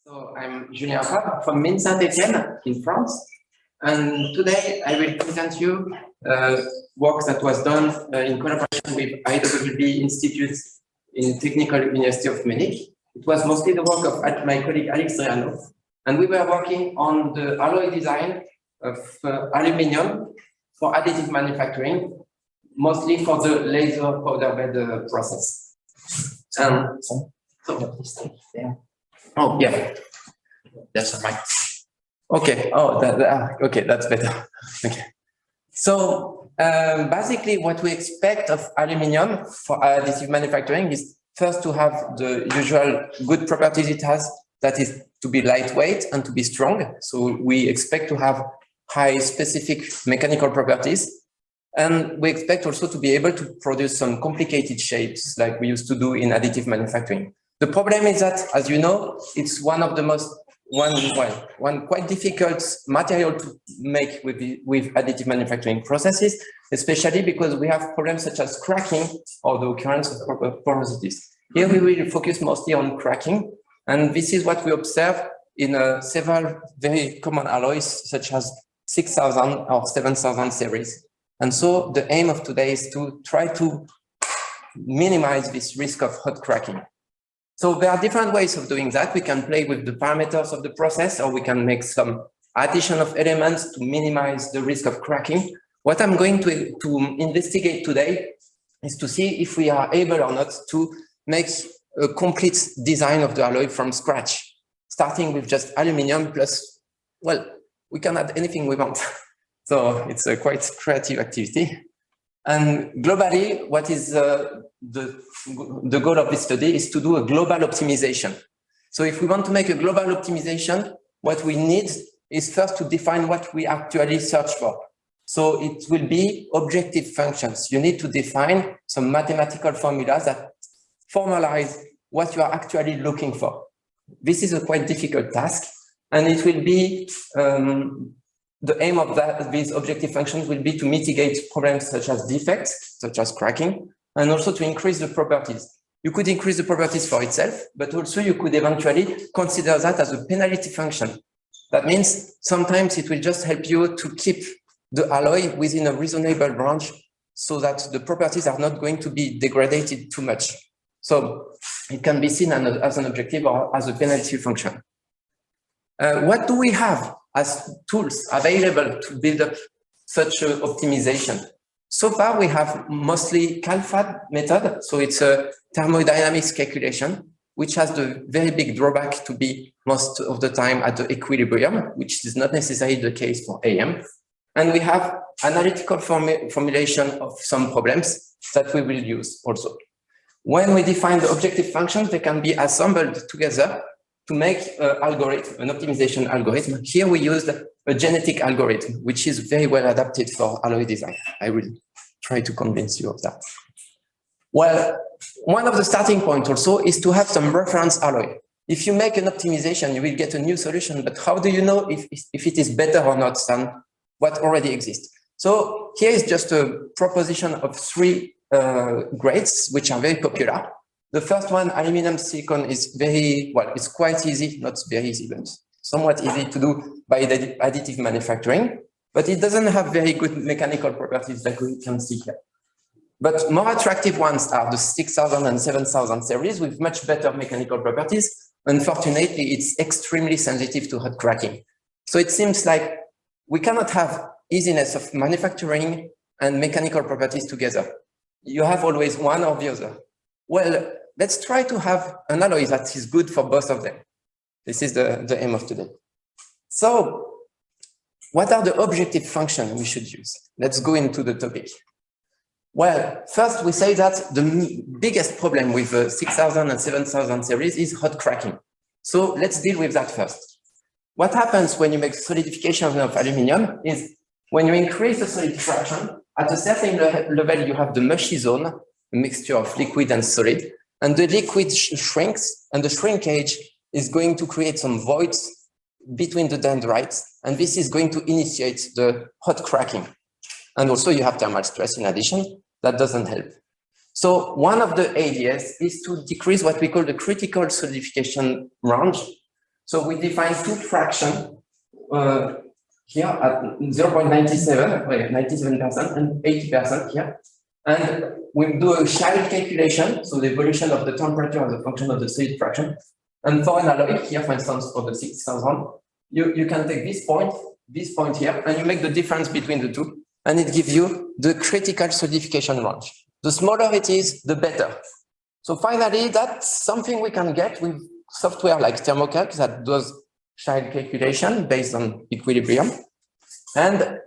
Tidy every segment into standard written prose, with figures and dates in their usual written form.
So I'm J.Favre from Saint-Étienne in France, and today I will present you work that was done in collaboration with IWB Institute in Technical University of Munich. It was mostly the work of my colleague Alex Reano, and we were working on the alloy design of aluminium for additive manufacturing, mostly for the laser powder bed process. Oh, yeah. There's a mic. Okay. Oh, okay. That's better. Okay. So basically, what we expect of aluminium for additive manufacturing is first to have the usual good properties it has, that is to be lightweight and to be strong. So we expect to have high specific mechanical properties. And we expect also to be able to produce some complicated shapes like we used to do in additive manufacturing. The problem is that, as you know, it's one of the one quite difficult material to make with additive manufacturing processes, especially because we have problems such as cracking or the occurrence of porosities. Here we will focus mostly on cracking, and this is what we observe in several very common alloys such as 6000 or 7000 series. And so the aim of today is to try to minimize this risk of hot cracking. So there are different ways of doing that. We can play with the parameters of the process, or we can make some addition of elements to minimize the risk of cracking. What I'm going to investigate today is to see if we are able or not to make a complete design of the alloy from scratch, starting with just aluminium plus, well, we can add anything we want. So it's a quite creative activity. And globally, what is the goal of this study is to do a global optimization. So if we want to make a global optimization, what we need is first to define what we actually search for. So it will be objective functions. You need to define some mathematical formulas that formalize what you are actually looking for. This is a quite difficult task, and it will be the aim of these objective functions will be to mitigate problems such as defects, such as cracking, and also to increase the properties. You could increase the properties for itself, but also you could eventually consider that as a penalty function. That means sometimes it will just help you to keep the alloy within a reasonable range so that the properties are not going to be degraded too much. So it can be seen as an objective or as a penalty function. What do we have as tools available to build up such an optimization? So far, we have mostly CalFAD method. So it's a thermodynamics calculation, which has the very big drawback to be most of the time at the equilibrium, which is not necessarily the case for AM. And we have analytical formulation of some problems that we will use also. When we define the objective functions, they can be assembled together to make an algorithm, an optimization algorithm. Here we used a genetic algorithm, which is very well adapted for alloy design. I will try to convince you of that. Well, one of the starting points also is to have some reference alloy. If you make an optimization, you will get a new solution, but how do you know if it is better or not than what already exists? So here is just a proposition of three grades, which are very popular. The first one, aluminum silicon, is very, well, it's quite easy, not very easy, but somewhat easy to do by additive manufacturing, but it doesn't have very good mechanical properties like we can see here. But more attractive ones are the 6000 and 7000 series with much better mechanical properties. Unfortunately, it's extremely sensitive to hot cracking. So it seems like we cannot have easiness of manufacturing and mechanical properties together. You have always one or the other. Well, let's try to have an alloy that is good for both of them. This is the aim of today. So what are the objective functions we should use? Let's go into the topic. Well, first we say that the biggest problem with the 6000 and 7000 series is hot cracking. So let's deal with that first. What happens when you make solidification of aluminium is when you increase the solid fraction, at a certain level you have the mushy zone, a mixture of liquid and solid, and the liquid shrinks, and the shrinkage is going to create some voids between the dendrites, and this is going to initiate the hot cracking. And also you have thermal stress in addition, that doesn't help. So one of the ideas is to decrease what we call the critical solidification range So we define two fractions here at 0.97, 97% and 80% here. And we do a child calculation, so the evolution of the temperature as a function of the solid fraction. And for an alloy here, for instance, for the 6000, you can take this point here, and you make the difference between the two, and it gives you the critical solidification range. The smaller it is, the better. So finally, that's something we can get with software like Thermocalc that does child calculation based on equilibrium, and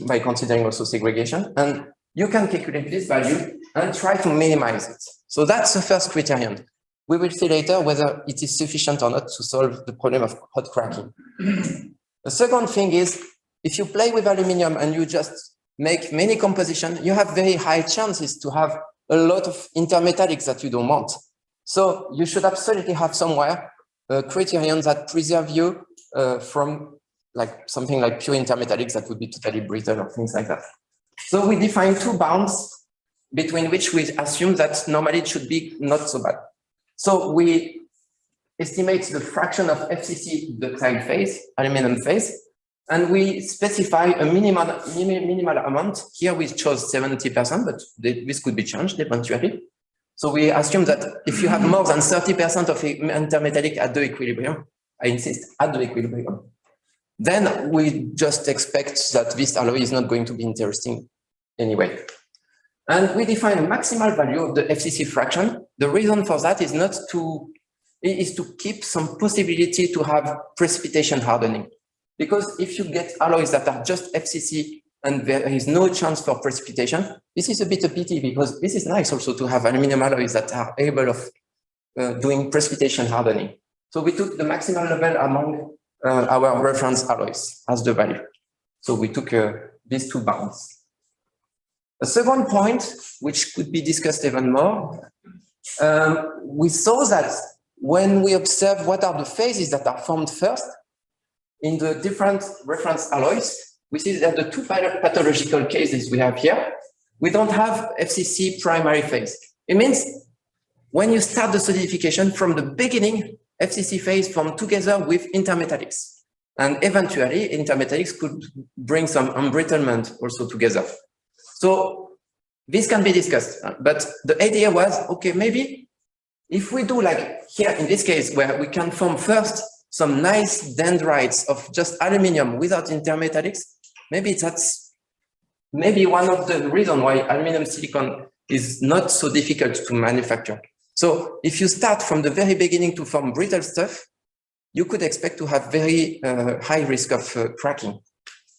by considering also segregation. And you can calculate this value and try to minimize it. So that's the first criterion. We will see later whether it is sufficient or not to solve the problem of hot cracking. The second thing is, if you play with aluminum and you just make many compositions, you have very high chances to have a lot of intermetallics that you don't want. So you should absolutely have somewhere a criterion that preserve you from like something like pure intermetallics that would be totally brittle or things like that. So we define two bounds between which we assume that normally it should be not so bad. So we estimate the fraction of FCC ductile phase, aluminum phase, and we specify a minimal amount. Here we chose 70%, but this could be changed eventually. So we assume that if you have more than 30% of intermetallic at the equilibrium, I insist, at the equilibrium, then we just expect that this alloy is not going to be interesting anyway. And we define a maximal value of the FCC fraction. The reason for that is to keep some possibility to have precipitation hardening. Because if you get alloys that are just FCC and there is no chance for precipitation, this is a bit a pity, because this is nice also to have aluminum alloys that are able of doing precipitation hardening. So we took the maximal level among our reference alloys as the value. So we took these two bounds. A second point, which could be discussed even more, we saw that when we observe what are the phases that are formed first in the different reference alloys, we see that the two pathological cases we have here, we don't have FCC primary phase. It means when you start the solidification from the beginning, FCC phase formed together with intermetallics. And eventually, intermetallics could bring some embrittlement also together. So this can be discussed, but the idea was, okay, maybe if we do like here in this case, where we can form first some nice dendrites of just aluminum without intermetallics, maybe that's maybe one of the reasons why aluminum silicon is not so difficult to manufacture. So if you start from the very beginning to form brittle stuff, you could expect to have very high risk of cracking.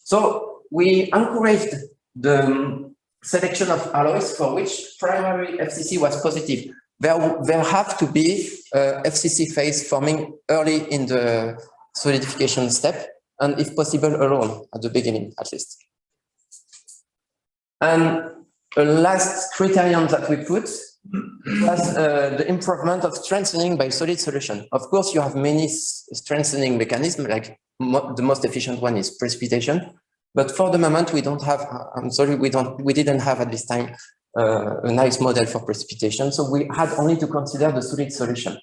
So we encouraged the selection of alloys for which primary FCC was positive. There have to be FCC phase forming early in the solidification step, and if possible alone at the beginning at least. And a last criterion that we put was the improvement of strengthening by solid solution. Of course, you have many strengthening mechanisms, like the most efficient one is precipitation. But for the moment, we don't have, I'm sorry, we didn't have at this time a nice model for precipitation. So we had only to consider the solid solution.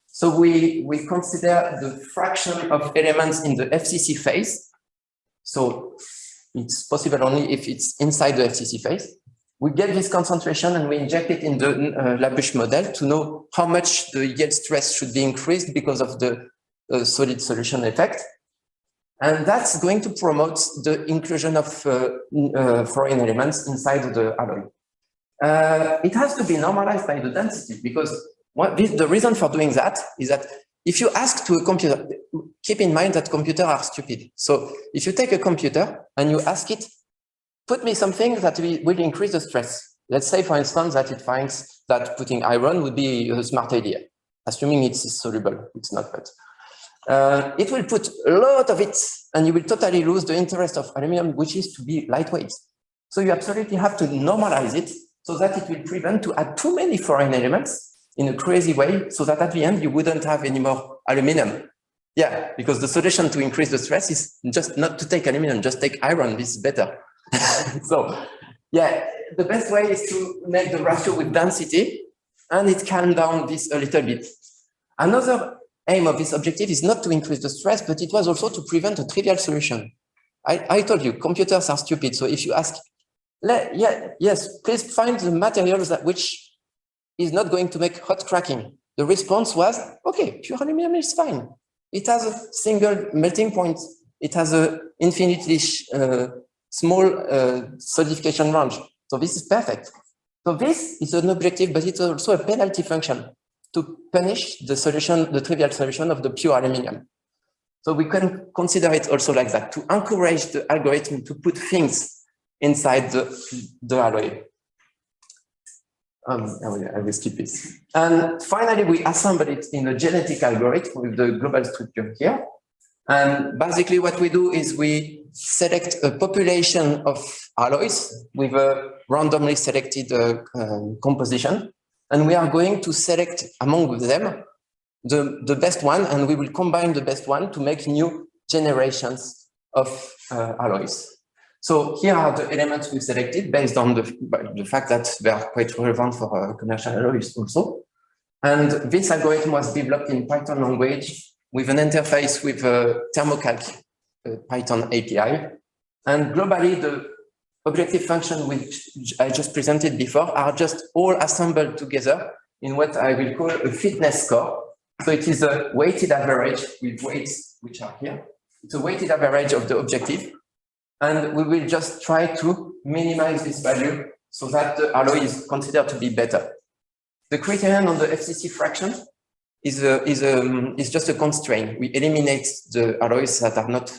So we consider the fraction of elements in the FCC phase. So it's possible only if it's inside the FCC phase. We get this concentration and we inject it in the Labuche model to know how much the yield stress should be increased because of the solid solution effect. And that's going to promote the inclusion of foreign elements inside the alloy. It has to be normalized by the density, because the reason for doing that is that if you ask to a computer, keep in mind that computers are stupid. So if you take a computer and you ask it, put me something that will increase the stress. Let's say, for instance, that it finds that putting iron would be a smart idea, assuming it's soluble. It's not, but it will put a lot of it, and you will totally lose the interest of aluminum, which is to be lightweight. So you absolutely have to normalize it so that it will prevent to add too many foreign elements in a crazy way, so that at the end you wouldn't have any more aluminum. Yeah, because the solution to increase the stress is just not to take aluminum, just take iron. This is better. So yeah, the best way is to make the ratio with density, and it calms down this a little bit. Another aim of this objective is not to increase the stress, but it was also to prevent a trivial solution. I told you, computers are stupid. So if you ask, yes, please find the materials which is not going to make hot cracking. The response was, okay, pure aluminum is fine. It has a single melting point. It has a infinitely small solidification range. So this is perfect. So this is an objective, but it's also a penalty function to punish the solution, the trivial solution of the pure aluminum. So we can consider it also like that, to encourage the algorithm to put things inside the alloy. I will skip this. And finally, we assemble it in a genetic algorithm with the global structure here. And basically what we do is we select a population of alloys with a randomly selected composition. And we are going to select among them the best one, and we will combine the best one to make new generations of alloys. So here are the elements we selected based on the fact that they are quite relevant for commercial alloys also. And this algorithm was developed in Python language with an interface with thermocalc Python API. And globally, the objective function which I just presented before are just all assembled together in what I will call a fitness score. So it is a weighted average with weights which are here. It's a weighted average of the objective. And we will just try to minimize this value so that the alloy is considered to be better. The criterion on the FCC fraction is just a constraint. We eliminate the alloys that are not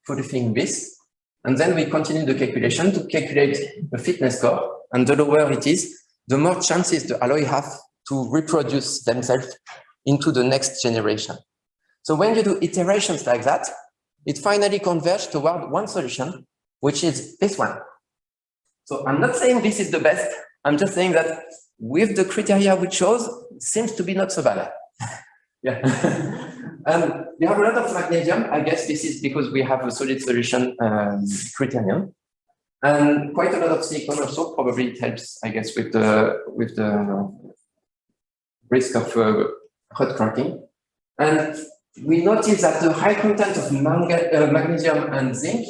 fulfilling this. And then we continue the calculation to calculate the fitness score. And the lower it is, the more chances the alloy have to reproduce themselves into the next generation. So when you do iterations like that, it finally converges toward one solution, which is this one. So I'm not saying this is the best. I'm just saying that with the criteria we chose, it seems to be not so bad. Yeah. And you have a lot of magnesium. I guess this is because we have a solid solution criterion. And quite a lot of silicon also. Probably it helps, I guess, with the risk of hot cracking. And we notice that the high content of magnesium and zinc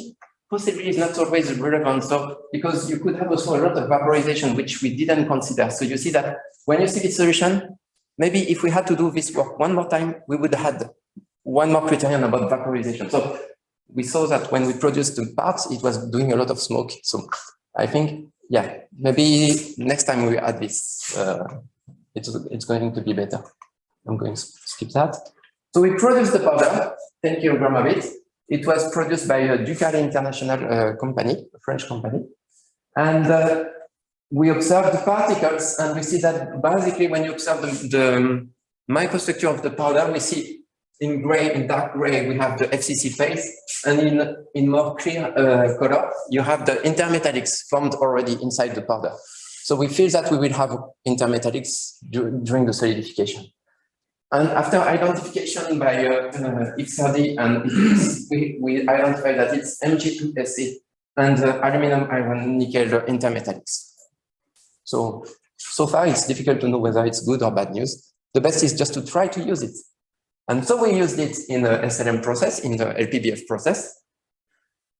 possibly is not always relevant. So because you could have also a lot of vaporization, which we didn't consider. So you see that when you see this solution, maybe if we had to do this work one more time, we would have had one more criterion about vaporization. So we saw that when we produced the parts, it was doing a lot of smoke. So I think, yeah, maybe next time we add this, it's going to be better. I'm going to skip that. So we produced the powder, 10 kilograms of it. It was produced by a Ducal International company, a French company. And we observed the particles, and we see that basically when you observe the microstructure of the powder, we see in gray, in dark gray, we have the FCC phase, and in more clear color, you have the intermetallics formed already inside the powder. So we feel that we will have intermetallics during the solidification. And after identification by X30 and we identify that it's Mg2Sc and aluminum, iron, nickel intermetallics. So far it's difficult to know whether it's good or bad news. The best is just to try to use it. And so we used it in the SLM process, in the LPBF process,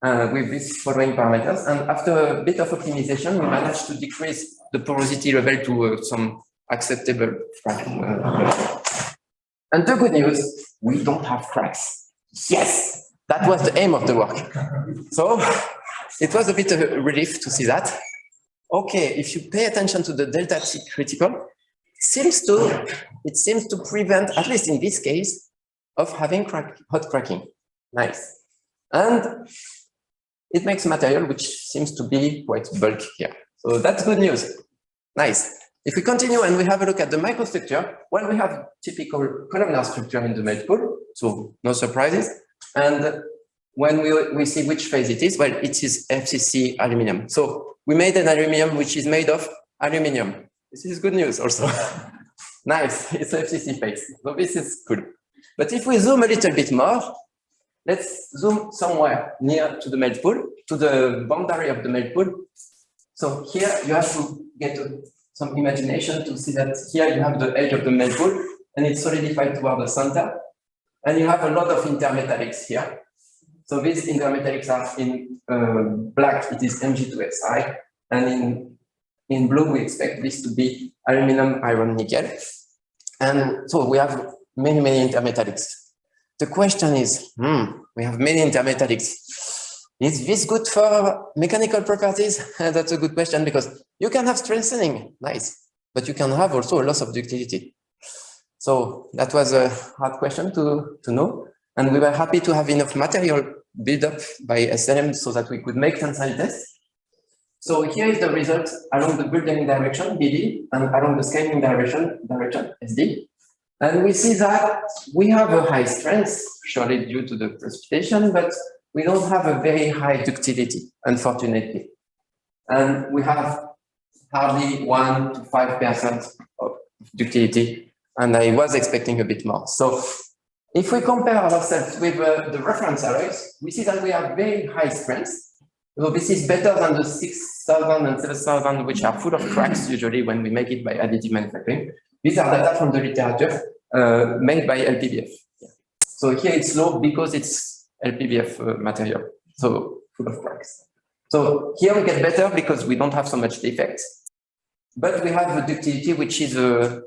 with these following parameters. And after a bit of optimization, we managed to decrease the porosity level to some acceptable fraction. And the good news, we don't have cracks. Yes, that was the aim of the work. So it was a bit of a relief to see that. Okay, if you pay attention to the delta T critical, it seems to prevent, at least in this case, of having hot cracking. Nice. And it makes a material which seems to be quite bulky here. So that's good news. Nice. If we continue and we have a look at the microstructure, well, we have typical columnar structure in the melt pool, so no surprises. And when we see which phase it is, well, it is FCC aluminum. So we made an aluminum which is made of aluminum. This is good news also. Nice, it's FCC phase. So this is cool. But if we zoom a little bit more, let's zoom somewhere near to the melt pool, to the boundary of the melt pool. So here you have to get some imagination to see that here you have the edge of the melt pool and it's solidified toward the center. And you have a lot of intermetallics here. So these intermetallics are in black, it is Mg2Si, and in blue, we expect this to be aluminum, iron, nickel. And so we have many, many intermetallics. The question is, we have many intermetallics. Is this good for mechanical properties? That's a good question, because you can have strengthening, nice, but you can have also a loss of ductility. So that was a hard question to know. And we were happy to have enough material built up by SLM so that we could make tensile tests. So here is the result along the building direction, BD, and along the scaling direction, SD. And we see that we have a high strength, surely due to the precipitation, but we don't have a very high ductility, unfortunately. And we have hardly 1 to 5% of ductility, and I was expecting a bit more. So if we compare ourselves with the reference alloys, we see that we have very high strength. So this is better than the 6,000 and 7,000, which are full of cracks usually when we make it by additive manufacturing. These are data from the literature made by LPBF. So here it's low because it's LPBF material, so full of cracks. So here we get better because we don't have so much defects, but we have a ductility which is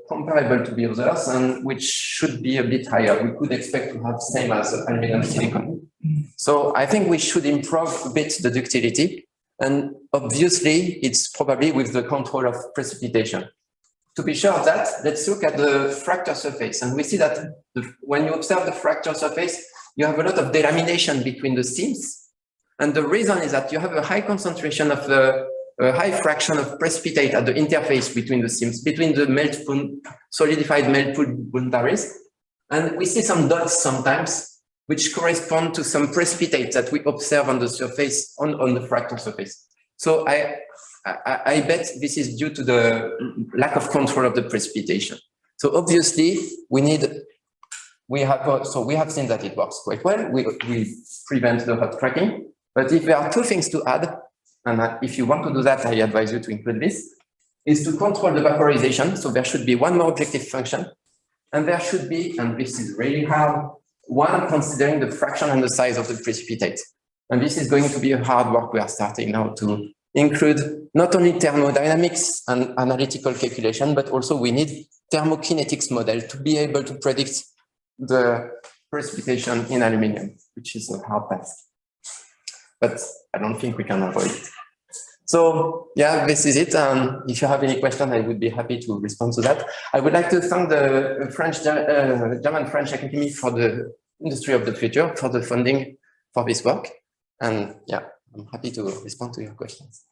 comparable to the others and which should be a bit higher. We could expect to have same as aluminum silicon. So I think we should improve a bit the ductility, and obviously it's probably with the control of precipitation. To be sure of that, let's look at the fracture surface, and we see that when you observe the fracture surface, you have a lot of delamination between the seams, and the reason is that you have a high concentration of a high fraction of precipitate at the interface between the seams, between the melt pool, solidified melt pool boundaries, and we see some dots sometimes which correspond to some precipitate that we observe on the surface, on the fracture surface. So I bet this is due to the lack of control of the precipitation. So obviously we have seen that it works quite well. We prevent the hot cracking, but if there are two things to add, and if you want to do that, I advise you to include this, is to control the vaporization. So there should be one more objective function, and there should be, and this is really hard, one considering the fraction and the size of the precipitate. And this is going to be a hard work we are starting now to include not only thermodynamics and analytical calculation, but also we need thermokinetics model to be able to predict the precipitation in aluminum, which is a hard task. But I don't think we can avoid it. So yeah, this is it. If you have any questions, I would be happy to respond to that. I would like to thank the German-French Academy for the Industry of the Future for the funding for this work. And yeah, I'm happy to respond to your questions.